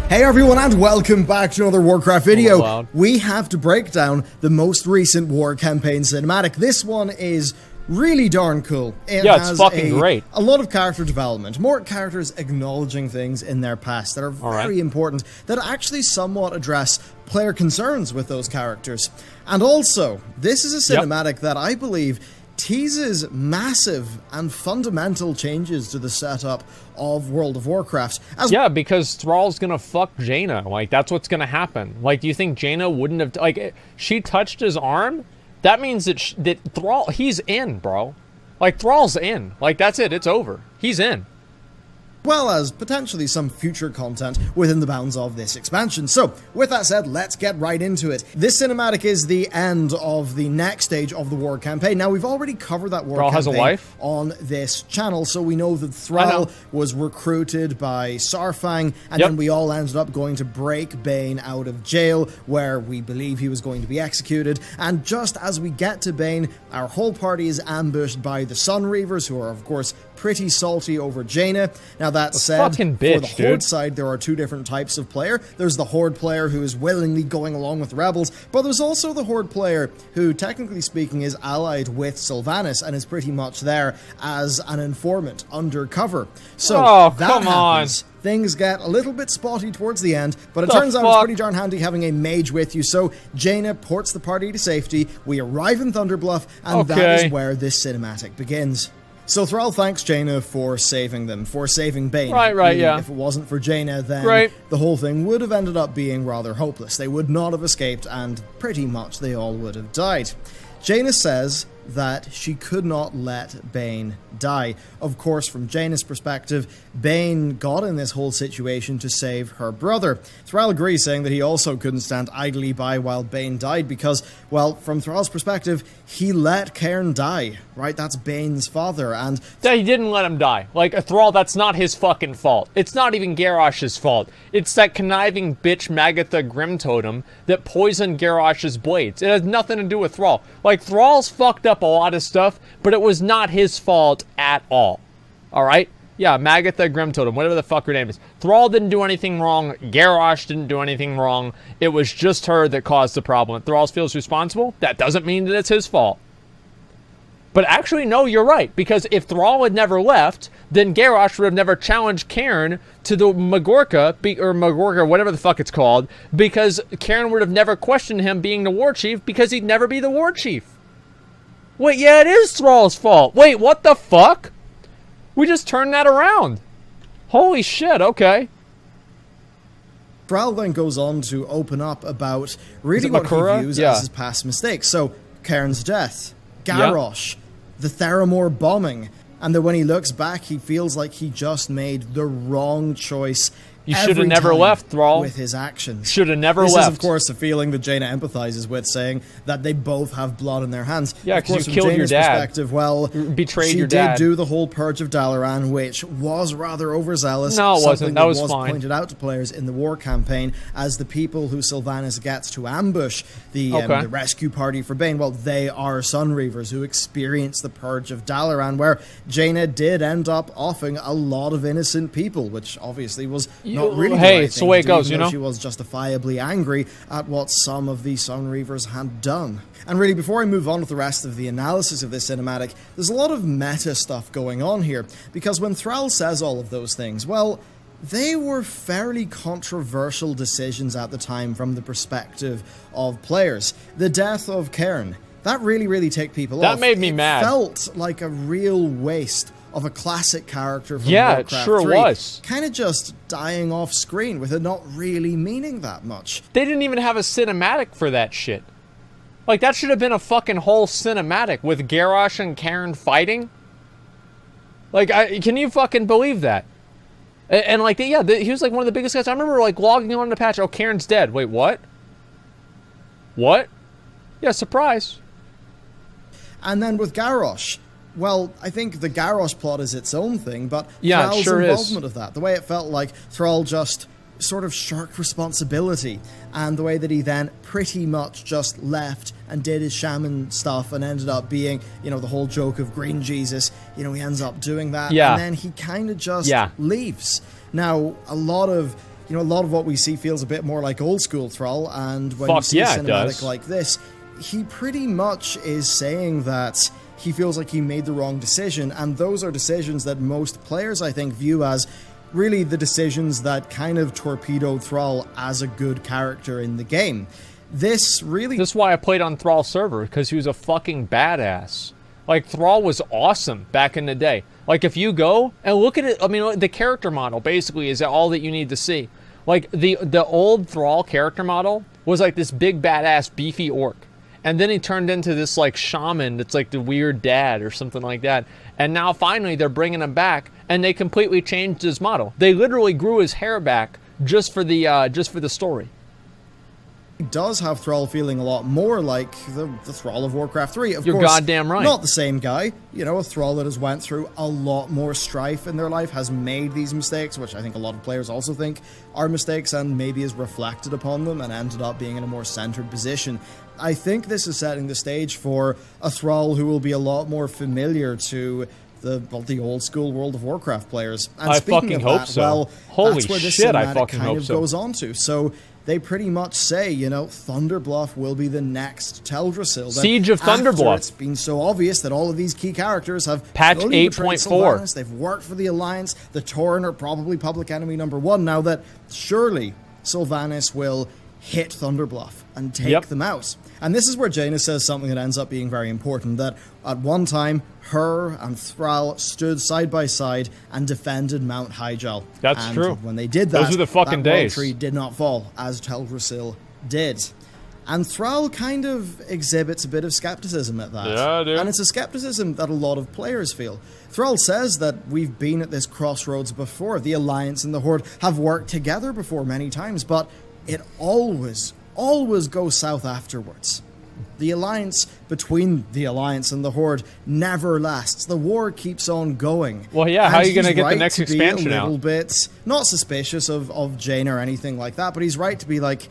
Hey everyone, and welcome back to another Warcraft video. We have to break down the most recent war campaign cinematic. This one is really darn cool. It it's fucking great. A lot of character development, more characters acknowledging things in their past that are very important, that actually somewhat address player concerns with those characters. And also, this is a cinematic that I believe teases massive and fundamental changes to the setup of World of Warcraft. Because Thrall's gonna fuck Jaina. Like, that's what's gonna happen. Like, do you think Jaina wouldn't have... Like, she touched his arm? That means that, that Thrall... He's in, bro. Like, Thrall's in. Like, that's it. It's over. He's in. Well as potentially some future content within the bounds of this expansion. So, with that said, let's get right into it. This cinematic is the end of the next stage of the war campaign. Now, we've already covered that war campaign on this channel, so we know that Thrall was recruited by Sarfang, and then we all ended up going to break Bane out of jail, where we believe he was going to be executed. And just as we get to Bane, our whole party is ambushed by the Sunreavers, who are, of course, pretty salty over Jaina. Now, that said, for the Horde side, there are two different types of player. There's the Horde player who is willingly going along with rebels, but there's also the Horde player who, technically speaking, is allied with Sylvanas and is pretty much there as an informant, undercover. So, that happens. Things get a little bit spotty towards the end, but it turns out it's pretty darn handy having a mage with you. So Jaina ports the party to safety, we arrive in Thunderbluff, and that is where this cinematic begins. So Thrall thanks Jaina for saving them, for saving Bane. If it wasn't for Jaina, then the whole thing would have ended up being rather hopeless. They would not have escaped, and pretty much they all would have died. Jaina says that she could not let Bane die. Of course, from Jaina's perspective, Bane got in this whole situation to save her brother. Thrall agrees, saying that he also couldn't stand idly by while Bane died because, well, from Thrall's perspective, he let Cairn die, right? That's Bane's father, and... He didn't let him die. Like, Thrall, that's not his fucking fault. It's not even Garrosh's fault. It's that conniving bitch Magatha Grimtotem that poisoned Garrosh's blades. It has nothing to do with Thrall. Like, Thrall's fucked up a lot of stuff, but it was not his fault at all. Alright? Yeah, Magatha Grimtotem, whatever the fuck her name is. Thrall didn't do anything wrong. Garrosh didn't do anything wrong. It was just her that caused the problem. Thrall feels responsible. That doesn't mean that it's his fault. But actually, no, you're right. Because if Thrall had never left, then Garrosh would have never challenged Cairn to the Magorka, whatever the fuck it's called, because Cairn would have never questioned him being the war chief because he'd never be the war chief. Wait, yeah, it is Thrall's fault. Wait, what the fuck? We just turned that around. Holy shit, okay. Thrall then goes on to open up about really what he views as his past mistakes. So, Cairn's death, Garrosh, the Theramore bombing, and then when he looks back, he feels like he just made the wrong choice. You should have never left, Thrall. With his actions. Should have never left. This is, of course, a feeling that Jaina empathizes with, saying that they both have blood in their hands. Yeah, because you killed your dad. Perspective, well, betrayed your dad. She did do the whole purge of Dalaran, which was rather overzealous. No, it wasn't. That was fine. Pointed out to players in the war campaign as the people who Sylvanas gets to ambush the rescue party for Bane. Well, they are Sunreavers who experienced the purge of Dalaran, where Jaina did end up offing a lot of innocent people, which obviously was not really it's the way it goes, you know? She was justifiably angry at what some of the Sunreavers had done. And really, before I move on with the rest of the analysis of this cinematic, there's a lot of meta stuff going on here, because when Thrall says all of those things, well, they were fairly controversial decisions at the time from the perspective of players. The death of Cairn, that really ticked people off. That made me mad. It felt like a real waste of a classic character from Warcraft 3. It sure was. Kind of just dying off screen with it not really meaning that much. They didn't even have a cinematic for that shit. Like, that should have been a fucking whole cinematic with Garrosh and Cairn fighting. Like, can you fucking believe that? And like, he was like one of the biggest guys. I remember like logging on the patch. Oh, Cairn's dead. Wait, what? What? Yeah, surprise. And then with Garrosh, well, I think the Garrosh plot is its own thing, but Thrall's involvement of that, the way it felt like Thrall just sort of shirked responsibility, and the way that he then pretty much just left and did his shaman stuff and ended up being, you know, the whole joke of Green Jesus, you know, he ends up doing that, and then he kind of just leaves. Now, a lot of you know, a lot of what we see feels a bit more like old school Thrall, and when you Fuck see yeah, a it cinematic does. like this, he pretty much is saying that he feels like he made the wrong decision, and those are decisions that most players, I think, view as really the decisions that kind of torpedoed Thrall as a good character in the game. This is why I played on Thrall server, because he was a fucking badass. Like, Thrall was awesome back in the day. Like, if you go and look at it, I mean, the character model basically is all that you need to see. Like, the old Thrall character model was like this big badass beefy orc. And then he turned into this, like, shaman that's like the weird dad or something like that. And now finally they're bringing him back, and they completely changed his model. They literally grew his hair back just for the story. Does have Thrall feeling a lot more like the Thrall of Warcraft 3. Of You're course, goddamn right. Not the same guy. You know, a Thrall that has went through a lot more strife in their life, has made these mistakes, which I think a lot of players also think are mistakes, and maybe has reflected upon them and ended up being in a more centered position. I think this is setting the stage for a Thrall who will be a lot more familiar to the old school World of Warcraft players. And I speaking fucking of hope that, so. well, Holy that's where this shit, I cinematic fucking kind hope of so. goes on to. So they pretty much say, you know, Thunderbluff will be the next Teldrassil. Siege of After Thunderbluff. It's been so obvious that all of these key characters have Patch slowly betrayed 8.4. Sylvanas, they've worked for the Alliance, the Tauren are probably public enemy number one, now that surely Sylvanas will hit Thunderbluff and take them out. And this is where Jaina says something that ends up being very important, that at one time, her and Thrall stood side by side and defended Mount Hyjal. That's true. When they did that, those were the fucking that world days. tree did not fall, as Teldrassil did. And Thrall kind of exhibits a bit of skepticism at that. Yeah, dude. And it's a skepticism that a lot of players feel. Thrall says that we've been at this crossroads before. The Alliance and the Horde have worked together before many times, but it always goes south afterwards. The alliance between the Alliance and the Horde never lasts. The war keeps on going. Well, yeah, how are you going to get the right next to be expansion a little out? bit, not suspicious of Jaina or anything like that, but he's right to be like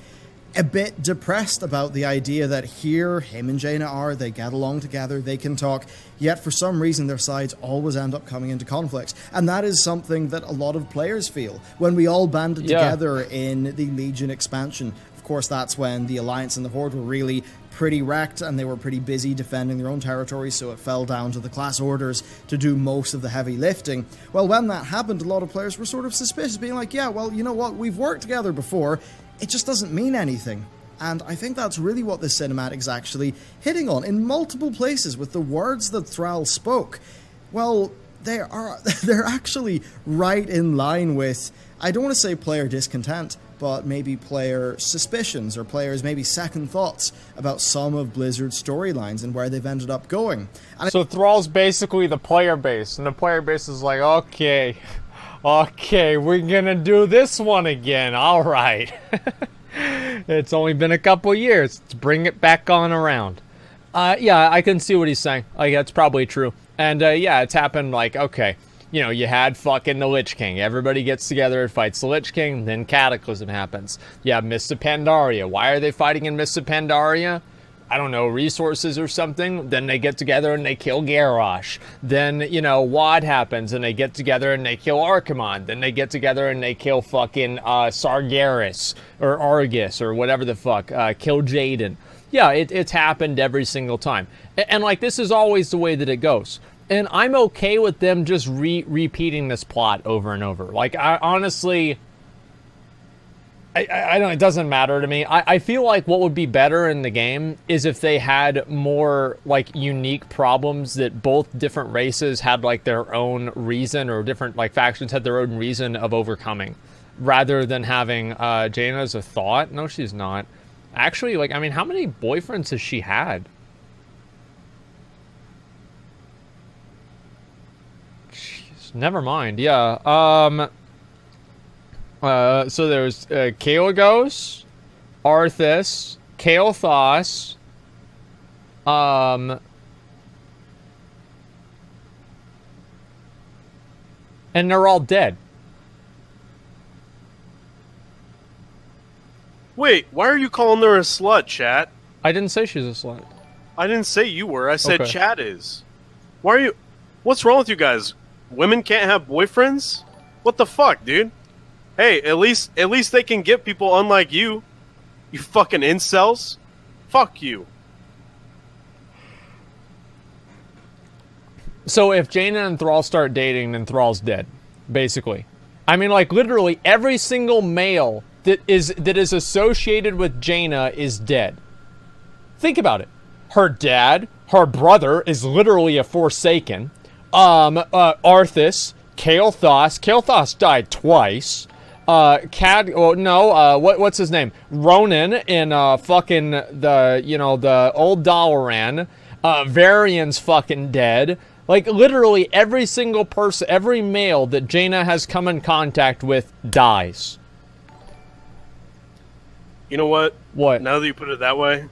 a bit depressed about the idea that here, him and Jaina they get along together, they can talk, yet for some reason their sides always end up coming into conflicts. And that is something that a lot of players feel. When we all banded together in the Legion expansion, of course that's when the Alliance and the Horde were really pretty wrecked, and they were pretty busy defending their own territory, so it fell down to the class orders to do most of the heavy lifting. Well, when that happened, a lot of players were sort of suspicious, being like, yeah, well, you know what, we've worked together before, it just doesn't mean anything. And I think that's really what this cinematic is actually hitting on in multiple places with the words that Thrall spoke. Well, they're actually right in line with, I don't want to say player discontent, but maybe player suspicions or players maybe second thoughts about some of Blizzard's storylines and where they've ended up going. And So Thrall's basically the player base, and the player base is like, okay, we're gonna do this one again, alright. It's only been a couple years, let's bring it back on around. Yeah, I can see what he's saying, like, that's probably true. And yeah, it's happened like, okay, you know, you had fucking the Lich King. Everybody gets together and fights the Lich King, then Cataclysm happens. You have Mists of Pandaria. Why are they fighting in Mists of Pandaria? I don't know, resources or something. Then they get together and they kill Garrosh. Then, you know, WoD happens and they get together and they kill Archimonde. Then they get together and they kill fucking Sargeras or Argus or whatever the fuck. Kill Jaden. Yeah, it's happened every single time. And like, this is always the way that it goes. And I'm okay with them just repeating this plot over and over. Like, I honestly, I don't, it doesn't matter to me. I feel like what would be better in the game is if they had more, like, unique problems that both different races had, like, their own reason, or different, like, factions had their own reason of overcoming, rather than having Jaina as a thought. No, she's not. Actually, like, I mean, how many boyfriends has she had? Never mind. Yeah. So there's Kael'thas, Arthas, Kael'thas, and they're all dead. Wait, why are you calling her a slut, chat? I didn't say she's a slut. I didn't say you were. I said Okay. chat is. Why are you... What's wrong with you guys? Women can't have boyfriends? What the fuck, dude? Hey, at least they can get people unlike you. You fucking incels. Fuck you. So if Jaina and Thrall start dating, then Thrall's dead, basically. I mean, like, literally every single male that is associated with Jaina is dead. Think about it. Her dad, her brother is literally a Forsaken. Arthas, Kael'thas. Kael'thas died twice. What's his name? Ronan in fucking the old Dalaran. Varian's fucking dead. Like, literally every single person, every male that Jaina has come in contact with dies. You know what? What? Now that you put it that way,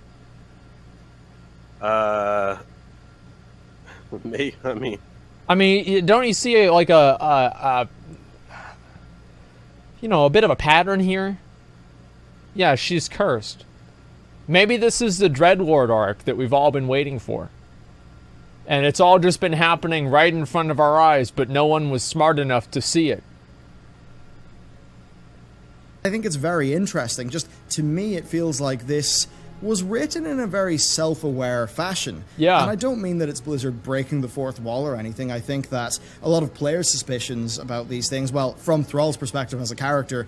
I mean, don't you see like a bit of a pattern here? Yeah, she's cursed. Maybe this is the Dreadlord arc that we've all been waiting for. And it's all just been happening right in front of our eyes, but no one was smart enough to see it. I think it's very interesting. Just, to me, it feels like this was written in a very self-aware fashion. Yeah. And I don't mean that it's Blizzard breaking the fourth wall or anything. I think that a lot of players' suspicions about these things, well, from Thrall's perspective as a character,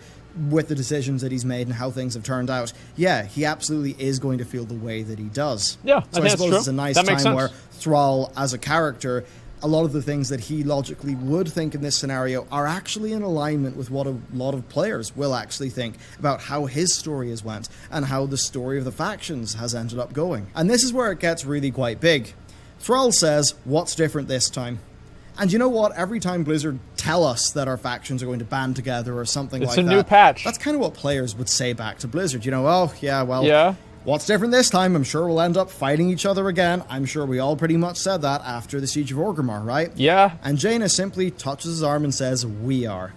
with the decisions that he's made and how things have turned out, yeah, he absolutely is going to feel the way that he does. Yeah, so I suppose it's a nice that makes time sense. where Thrall, as a character, a lot of the things that he logically would think in this scenario are actually in alignment with what a lot of players will actually think about how his story has went and how the story of the factions has ended up going. And this is where it gets really quite big. Thrall says, "What's different this time?" And you know what? Every time Blizzard tell us that our factions are going to band together or something like that, it's a new patch. That's kind of what players would say back to Blizzard. You know, oh, yeah, well, yeah. What's different this time? I'm sure we'll end up fighting each other again. I'm sure we all pretty much said that after the Siege of Orgrimmar, right? Yeah. And Jaina simply touches his arm and says, "We are."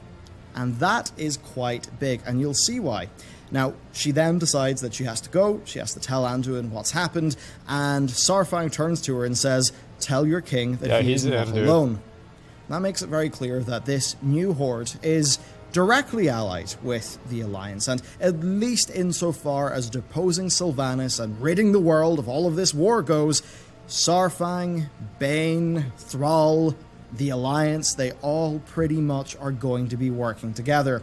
And that is quite big, and you'll see why. Now, she then decides that she has to go, she has to tell Anduin what's happened, and Saurfang turns to her and says, "Tell your king that he is not alone." That makes it very clear that this new Horde is directly allied with the Alliance, and at least insofar as deposing Sylvanas and ridding the world of all of this war goes, Saurfang, Bane, Thrall, the Alliance, they all pretty much are going to be working together.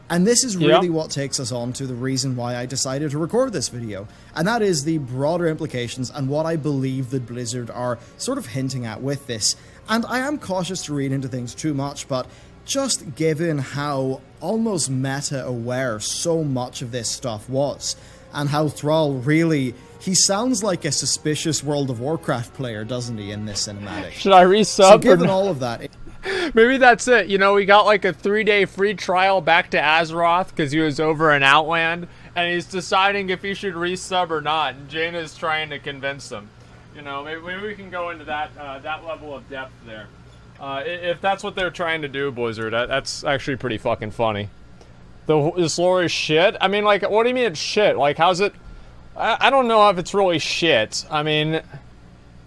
And this is really what takes us on to the reason why I decided to record this video, and that is the broader implications and what I believe that Blizzard are sort of hinting at with this. And I am cautious to read into things too much, but just given how almost meta-aware so much of this stuff was, and how Thrall really, he sounds like a suspicious World of Warcraft player, doesn't he, in this cinematic? Should I resub? So given all of that... Maybe that's it. You know, we got like a 3-day free trial back to Azeroth because he was over in Outland, and he's deciding if he should resub or not, and Jaina's trying to convince him. You know, maybe we can go into that that level of depth there. If that's what they're trying to do, Blizzard, that's actually pretty fucking funny. This lore is shit? I mean, like, what do you mean it's shit? Like, how's it... I don't know if it's really shit. I mean,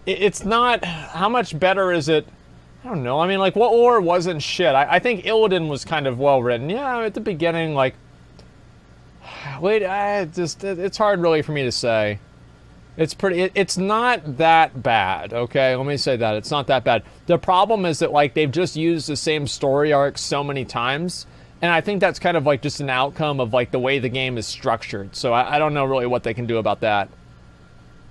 it's not... How much better is it... I don't know. I mean, like, what lore wasn't shit? I think Illidan was kind of well written. Yeah, at the beginning, like... Wait, it's hard really for me to say. It's not that bad, okay? Let me say that. It's not that bad. The problem is that, like, they've just used the same story arc so many times, and I think that's kind of, like, just an outcome of, like, the way the game is structured. So I don't know really what they can do about that.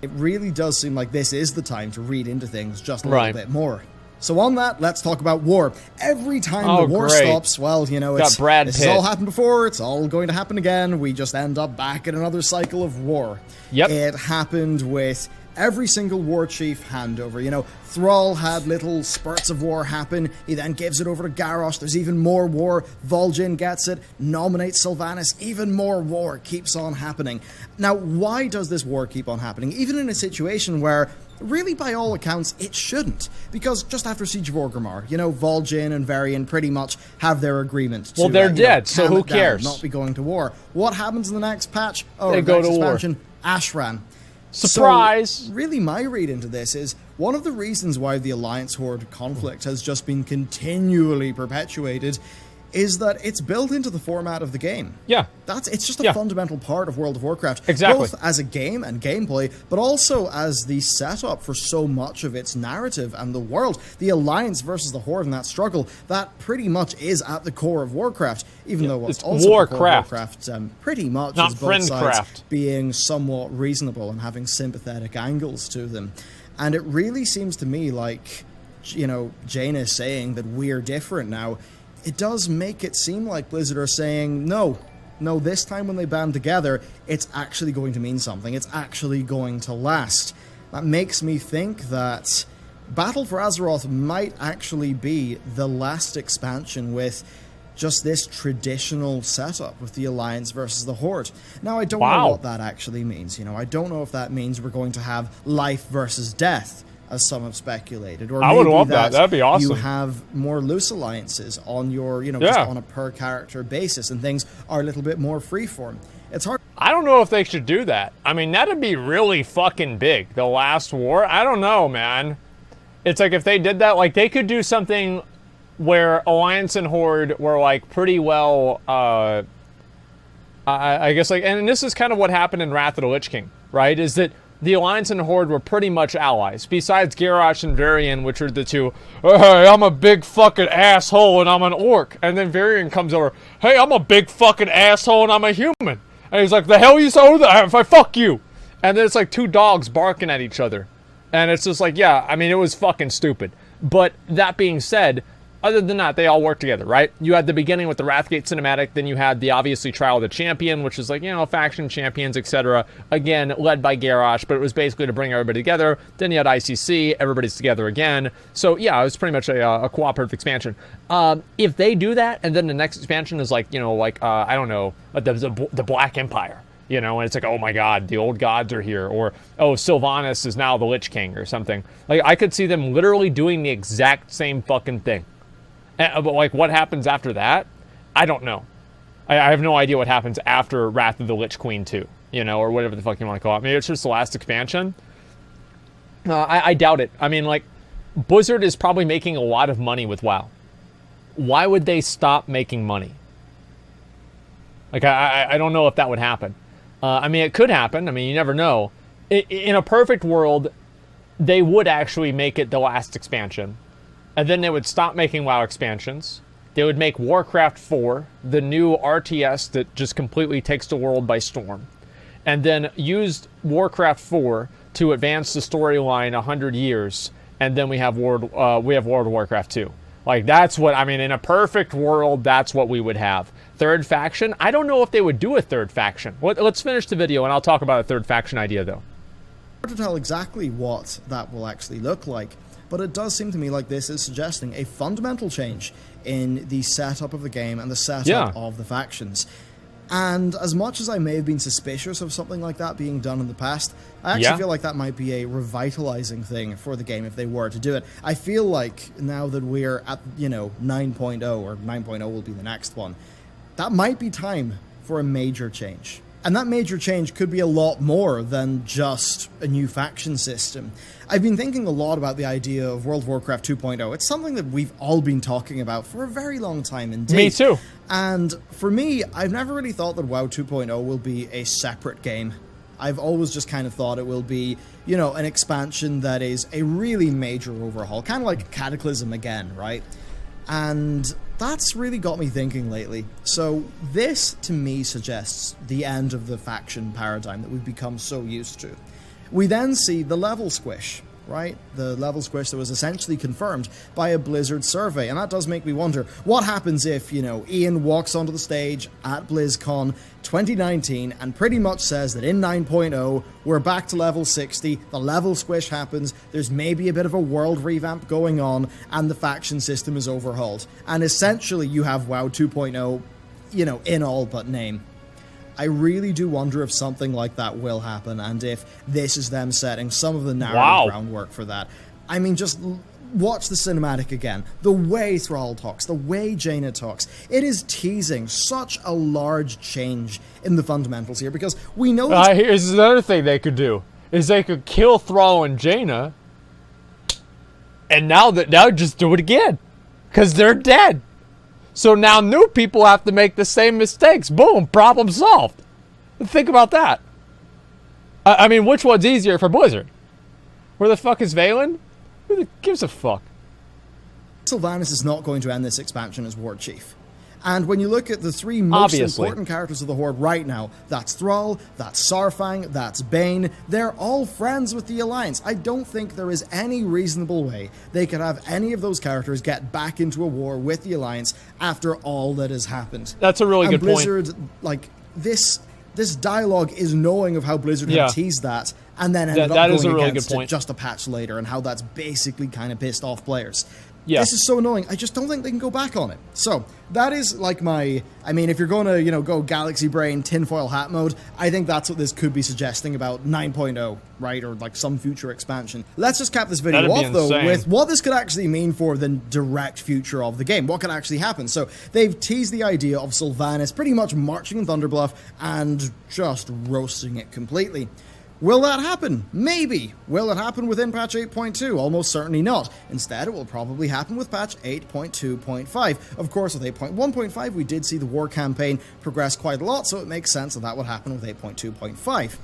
It really does seem like this is the time to read into things just a little bit more. So on that, let's talk about war. Every time the war stops, well, you know, this has all happened before, it's all going to happen again, we just end up back in another cycle of war. Yep. It happened with every single war chief handover. You know, Thrall had little spurts of war happen, he then gives it over to Garrosh, there's even more war, Vol'jin gets it, nominates Sylvanas, even more war keeps on happening. Now, why does this war keep on happening, even in a situation where really, by all accounts, it shouldn't. Because just after Siege of Orgrimmar, you know, Vol'jin and Varian pretty much have their agreement to... Well, they're dead, so who cares? Not be going to war. What happens in the next patch? Oh, they go to war. Ashran. Surprise! So, really, my read into this is one of the reasons why the Alliance-Horde conflict has just been continually perpetuated is that it's built into the format of the game. Yeah. It's just a fundamental part of World of Warcraft. Exactly. Both as a game and gameplay, but also as the setup for so much of its narrative and the world. The Alliance versus the Horde and that struggle, that pretty much is at the core of Warcraft, even though what's it's also Warcraft. The core of Warcraft pretty much not is both sides Friendcraft. being somewhat reasonable and having sympathetic angles to them. And it really seems to me like, you know, Jaina is saying that we're different now. It does make it seem like Blizzard are saying, no, this time when they band together, it's actually going to mean something. It's actually going to last. That makes me think that Battle for Azeroth might actually be the last expansion with just this traditional setup with the Alliance versus the Horde. Now, I don't know what that actually means. You know, I don't know if that means we're going to have life versus death, as some have speculated, or I would love that. That'd be awesome. You have more loose alliances on your, you know, just on a per character basis, and things are a little bit more freeform. It's hard. I don't know if they should do that. I mean, that'd be really fucking big. The last war. I don't know, man. It's like if they did that, like they could do something where Alliance and Horde were like pretty well. I guess like, and this is kind of what happened in Wrath of the Lich King, right? Is that the Alliance and Horde were pretty much allies, besides Garrosh and Varian, which are the two, hey, I'm a big fucking asshole and I'm an orc. And then Varian comes over, hey, I'm a big fucking asshole and I'm a human. And he's like, the hell you saw that if I fuck you? And then it's like two dogs barking at each other. And it's just like, yeah, I mean, it was fucking stupid. But that being said, other than that, they all work together, right? You had the beginning with the Wrathgate cinematic, then you had the obviously Trial of the Champion, which is like, you know, faction champions, etc. Again, led by Garrosh, but it was basically to bring everybody together. Then you had ICC, everybody's together again. So yeah, it was pretty much a cooperative expansion. If they do that, and then the next expansion is like, you know, like, I don't know, the Black Empire. You know, and it's like, oh my god, the old gods are here. Or, oh, Sylvanas is now the Lich King or something. Like, I could see them literally doing the exact same fucking thing. But, like, what happens after that? I don't know. I have no idea what happens after Wrath of the Lich Queen 2. You know, or whatever the fuck you want to call it. Maybe it's just the last expansion. I doubt it. I mean, like, Blizzard is probably making a lot of money with WoW. Why would they stop making money? Like, I don't know if that would happen. I mean, it could happen. I mean, you never know. In a perfect world, they would actually make it the last expansion. And then they would stop making WoW expansions. They would make Warcraft 4, the new RTS that just completely takes the world by storm. And then use Warcraft 4 to advance the storyline 100 years. And then we have World of Warcraft 2. Like, that's what, I mean, in a perfect world, that's what we would have. Third faction? I don't know if they would do a third faction. Let's finish the video and I'll talk about a third faction idea, though. Hard to tell exactly what that will actually look like, but it does seem to me like this is suggesting a fundamental change in the setup of the game and the setup of the factions. And as much as I may have been suspicious of something like that being done in the past, I actually feel like that might be a revitalizing thing for the game if they were to do it. I feel like now that we're at, you know, 9.0, or 9.0 will be the next one, that might be time for a major change. And that major change could be a lot more than just a new faction system. I've been thinking a lot about the idea of World of Warcraft 2.0. It's something that we've all been talking about for a very long time indeed. Me too. And for me, I've never really thought that WoW 2.0 will be a separate game. I've always just kind of thought it will be, you know, an expansion that is a really major overhaul. Kind of like Cataclysm again, right? And that's really got me thinking lately. So this, to me, suggests the end of the faction paradigm that we've become so used to. We then see the level squish, right? The level squish that was essentially confirmed by a Blizzard survey. And that does make me wonder, what happens if, you know, Ian walks onto the stage at BlizzCon 2019 and pretty much says that in 9.0, we're back to level 60, the level squish happens, there's maybe a bit of a world revamp going on, and the faction system is overhauled. And essentially you have WoW 2.0, you know, in all but name. I really do wonder if something like that will happen, and if this is them setting some of the narrative groundwork for that. I mean, just watch the cinematic again. The way Thrall talks, the way Jaina talks, it is teasing such a large change in the fundamentals here, because we know... Here's another thing they could do, is they could kill Thrall and Jaina, and now just do it again, because they're dead. So now new people have to make the same mistakes. Boom, problem solved. Think about that. I mean, which one's easier for Blizzard? Where the fuck is Valen? Who gives a fuck? Sylvanas is not going to end this expansion as War Chief. And when you look at the three most important characters of the Horde right now, that's Thrall, that's Sarfang, that's Bane, they're all friends with the Alliance. I don't think there is any reasonable way they could have any of those characters get back into a war with the Alliance after all that has happened. That's a really good point. Blizzard, like, this dialogue is knowing of how Blizzard had teased that, and then ended up going against it just a patch later, and how that's basically kind of pissed off players. Yeah. This is so annoying. I just don't think they can go back on it. So, that is like my... I mean, if you're going to, you know, go Galaxy Brain, tinfoil hat mode, I think that's what this could be suggesting about 9.0, right? Or, like, some future expansion. Let's just cap this video off, though, with what this could actually mean for the direct future of the game. What could actually happen? So, they've teased the idea of Sylvanas pretty much marching in Thunderbluff and just roasting it completely. Will that happen? Maybe. Will it happen within patch 8.2? Almost certainly not. Instead, it will probably happen with patch 8.2.5. Of course, with 8.1.5, we did see the war campaign progress quite a lot, so it makes sense that that would happen with 8.2.5.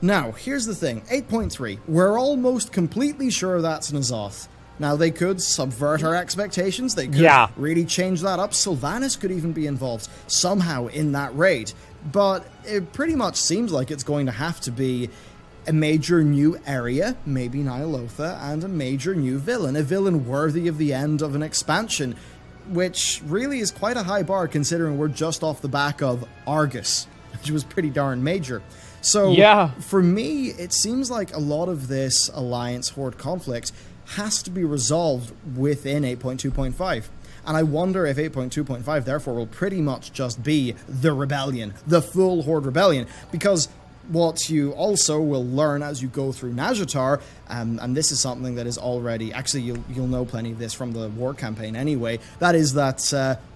Now, here's the thing. 8.3, we're almost completely sure that's N'Zoth. Now, they could subvert our expectations. They could really change that up. Sylvanas could even be involved somehow in that raid. But it pretty much seems like it's going to have to be a major new area, maybe Ny'alotha, and a major new villain. A villain worthy of the end of an expansion, which really is quite a high bar considering we're just off the back of Argus, which was pretty darn major. So, for me, it seems like a lot of this Alliance-Horde conflict has to be resolved within 8.2.5. And I wonder if 8.2.5 therefore will pretty much just be the rebellion, the full Horde rebellion, because what you also will learn as you go through Nazjatar, and this is something that is already... Actually, you'll know plenty of this from the war campaign anyway. That is that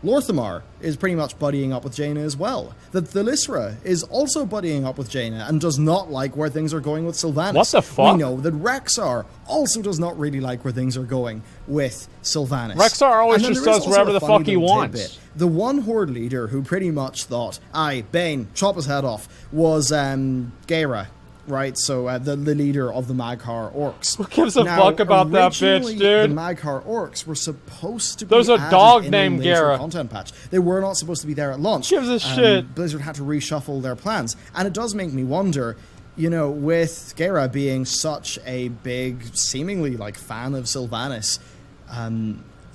Lorthamar is pretty much buddying up with Jaina as well. That Thalyssra is also buddying up with Jaina and does not like where things are going with Sylvanas. What the fuck? We know that Rexxar also does not really like where things are going with Sylvanas. Rexxar always just does whatever the fuck he wants. The one Horde leader who pretty much thought, aye, Bane, chop his head off, was Geira, right? So the leader of the Maghar Orcs. Who gives a fuck about that bitch, dude? The Maghar Orcs were supposed to be There's a dog named Geira. Content patch. They were not supposed to be there at launch. Gives a shit. Blizzard had to reshuffle their plans. And it does make me wonder, you know, with Geira being such a big, seemingly like fan of Sylvanas,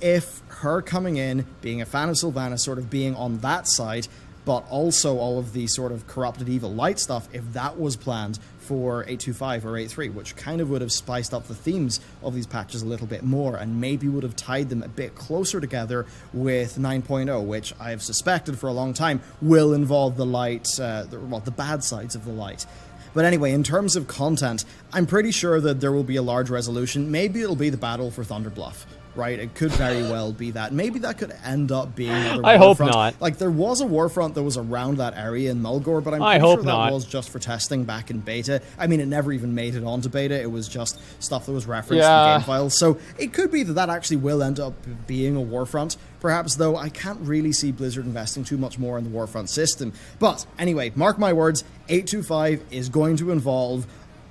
if her coming in, being a fan of Sylvanas, sort of being on that side, but also all of the sort of corrupted evil light stuff, if that was planned for 8.2.5 or 8.3, which kind of would have spiced up the themes of these patches a little bit more and maybe would have tied them a bit closer together with 9.0, which I have suspected for a long time will involve the light, the bad sides of the light. But anyway, in terms of content, I'm pretty sure that there will be a large resolution. Maybe it'll be the battle for Thunderbluff. Right, it could very well be that. Maybe that could end up being another I hope warfront. not. Like, there was a warfront that was around that area in Mulgore, but I'm pretty sure that was just for testing back in beta. I mean, it never even made it onto beta. It was just stuff that was referenced in game files. So it could be that that actually will end up being a warfront. Perhaps, though, I can't really see Blizzard investing too much more in the warfront system. But anyway, mark my words, 8.2.5 is going to involve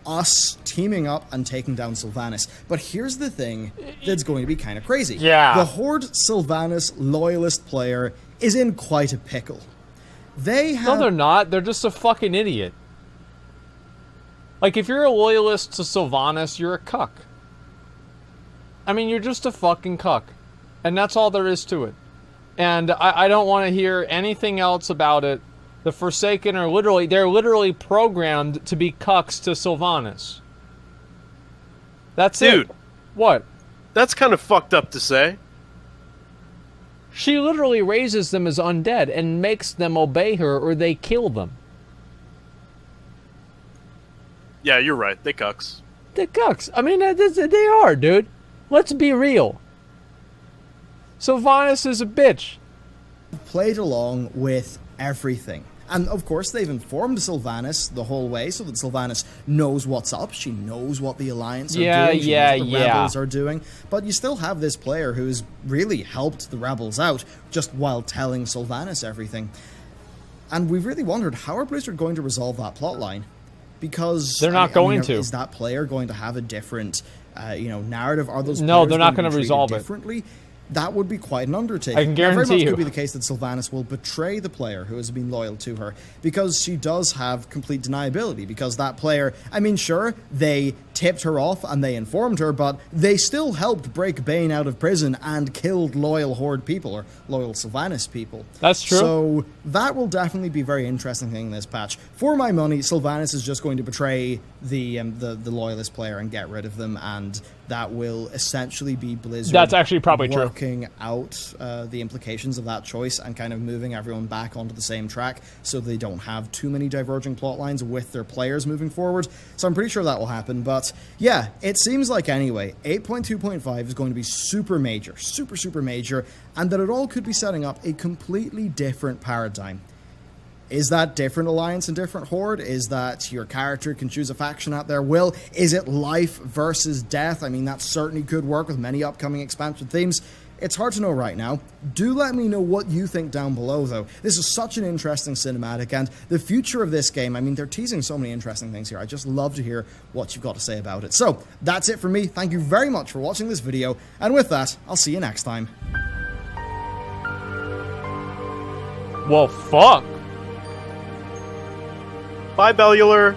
us teaming up and taking down Sylvanas. But here's the thing that's going to be kind of crazy. The Horde Sylvanas loyalist player is in quite a pickle. No, they're not. They're just a fucking idiot. Like, if you're a loyalist to Sylvanas, you're a cuck. I mean, you're just a fucking cuck. And that's all there is to it. And I don't want to hear anything else about it. The Forsaken are they're literally programmed to be cucks to Sylvanas. That's it. Dude. What? That's kind of fucked up to say. She literally raises them as undead and makes them obey her or they kill them. Yeah, you're right. They cucks. They're cucks. I mean, they are, dude. Let's be real. Sylvanas is a bitch. Played along with everything. And of course, they've informed Sylvanas the whole way so that Sylvanas knows what's up. She knows what the Alliance are doing. She knows what the Rebels are doing. But you still have this player who's really helped the Rebels out just while telling Sylvanas everything. And we've really wondered, how are Blizzard going to resolve that plotline? Because they're not going to. Is that player going to have a different, narrative? Are those no? Players They're not going to resolve it differently? That would be quite an undertaking. I can guarantee very much you. could be the case that Sylvanas will betray the player who has been loyal to her, because she does have complete deniability, because that player, I mean, sure, they tipped her off and they informed her, but they still helped break Bane out of prison and killed loyal Horde people, or loyal Sylvanas people. That's true. So that will definitely be a very interesting thing in this patch. For my money, Sylvanas is just going to betray the loyalist player and get rid of them, and that will essentially be Blizzard. That's actually probably true. Working out the implications of that choice and kind of moving everyone back onto the same track so they don't have too many diverging plot lines with their players moving forward. So I'm pretty sure that will happen. But yeah, it seems like anyway, 8.2.5 is going to be super major, super major, and that it all could be setting up a completely different paradigm. Is that different Alliance and different Horde? Is that your character can choose a faction at their will? Is it life versus death? I mean, that certainly could work with many upcoming expansion themes. It's hard to know right now. Do let me know what you think down below, though. This is such an interesting cinematic, and the future of this game, I mean, they're teasing so many interesting things here. I just love to hear what you've got to say about it. So, that's it from me. Thank you very much for watching this video, and with that, I'll see you next time. Well, fuck. Bye, Bellular.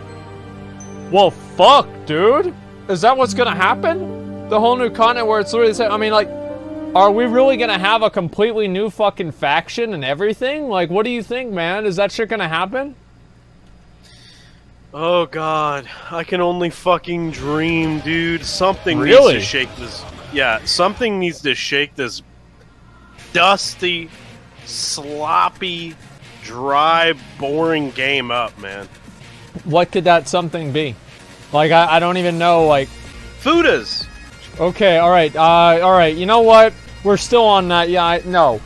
Well, fuck, dude. Is that what's gonna happen? The whole new content where it's literally, I mean, like, are we really gonna have a completely new fucking faction and everything? Like, what do you think, man? Is that shit gonna happen? Oh god, I can only fucking dream, dude. Something Really? needs to shake this. Yeah, something needs to shake this dusty, sloppy, dry, boring game up, man. What could that something be? Like, I don't even know, like... Fudas! Okay, alright, you know what? We're still on that, yeah, no,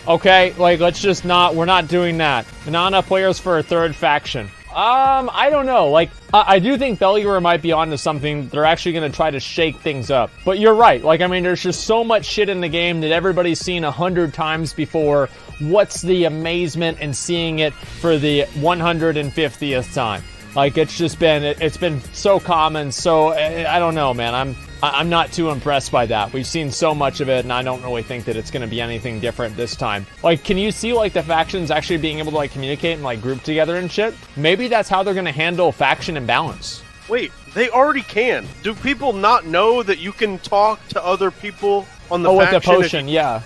okay? Like, let's just not, we're not doing that. Not enough players for a third faction. I don't know, like, I do think Bellular might be onto something. They're actually gonna try to shake things up. But you're right, like, I mean, there's just so much shit in the game that everybody's seen 100 times before. What's the amazement in seeing it for the 150th time? Like, it's just been, it's been so common, so, I don't know, man, I'm not too impressed by that. We've seen so much of it, and I don't really think that it's going to be anything different this time. Like, can you see, like, the factions actually being able to, like, communicate and, like, group together and shit? Maybe that's how they're going to handle faction imbalance. Wait, they already can. Do people not know that you can talk to other people on the faction? With the potion, yeah.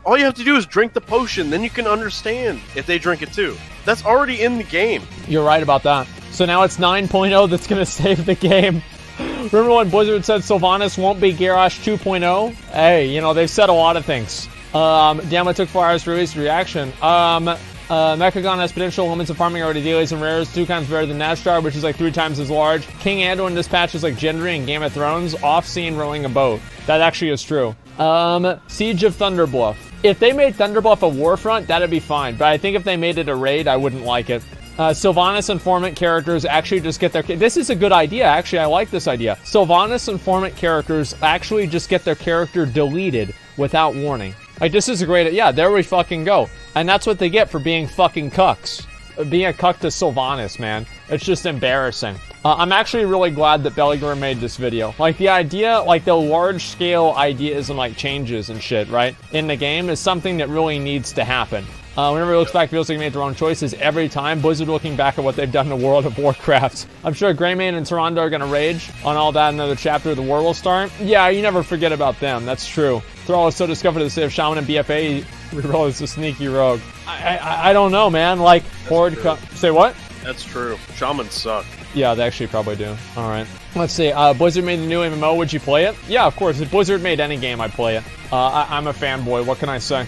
All you have to do is drink the potion, then you can understand if they drink it too. That's already in the game. You're right about that. So now it's 9.0 that's going to save the game. Remember when Blizzard said Sylvanas won't be Garrosh 2.0? Hey, you know, they've said a lot of things. Damn, it took 4 hours to release the reaction. Mechagon Exponential limits of farming already dailies and rares 2 times better than Nashtar, which is like 3 times as large. King Anduin dispatch is like Gendry in Game of Thrones, off-scene rowing a boat. That actually is true. Siege of Thunderbluff. If they made Thunderbluff a warfront, that'd be fine. But I think if they made it a raid, I wouldn't like it. Sylvanas Informant characters actually just get their... This is a good idea, actually. I like this idea. Sylvanas Informant characters actually just get their character deleted without warning. Like, this is a great... Yeah, there we fucking go. And that's what they get for being fucking cucks. Being a cuck to Sylvanas, man. It's just embarrassing. I'm actually really glad that Bellular made this video. Like, the idea, like, the large-scale ideas and, like, changes and shit, right, in the game is something that really needs to happen. Whenever he looks back, feels like he made their own choices every time. Blizzard looking back at what they've done in World of Warcraft. I'm sure Greymane and Tyrande are gonna rage on all that. Another chapter of the war will start. Yeah, you never forget about them. That's true. Thrall is so discovered the state of Shaman and BFA. Reroll is a sneaky rogue. I don't know, man. Like, Horde. Say what? That's true. Shamans suck. Yeah, they actually probably do. All right. Let's see. Blizzard made the new MMO. Would you play it? Yeah, of course. If Blizzard made any game, I'd play it. I'm a fanboy. What can I say?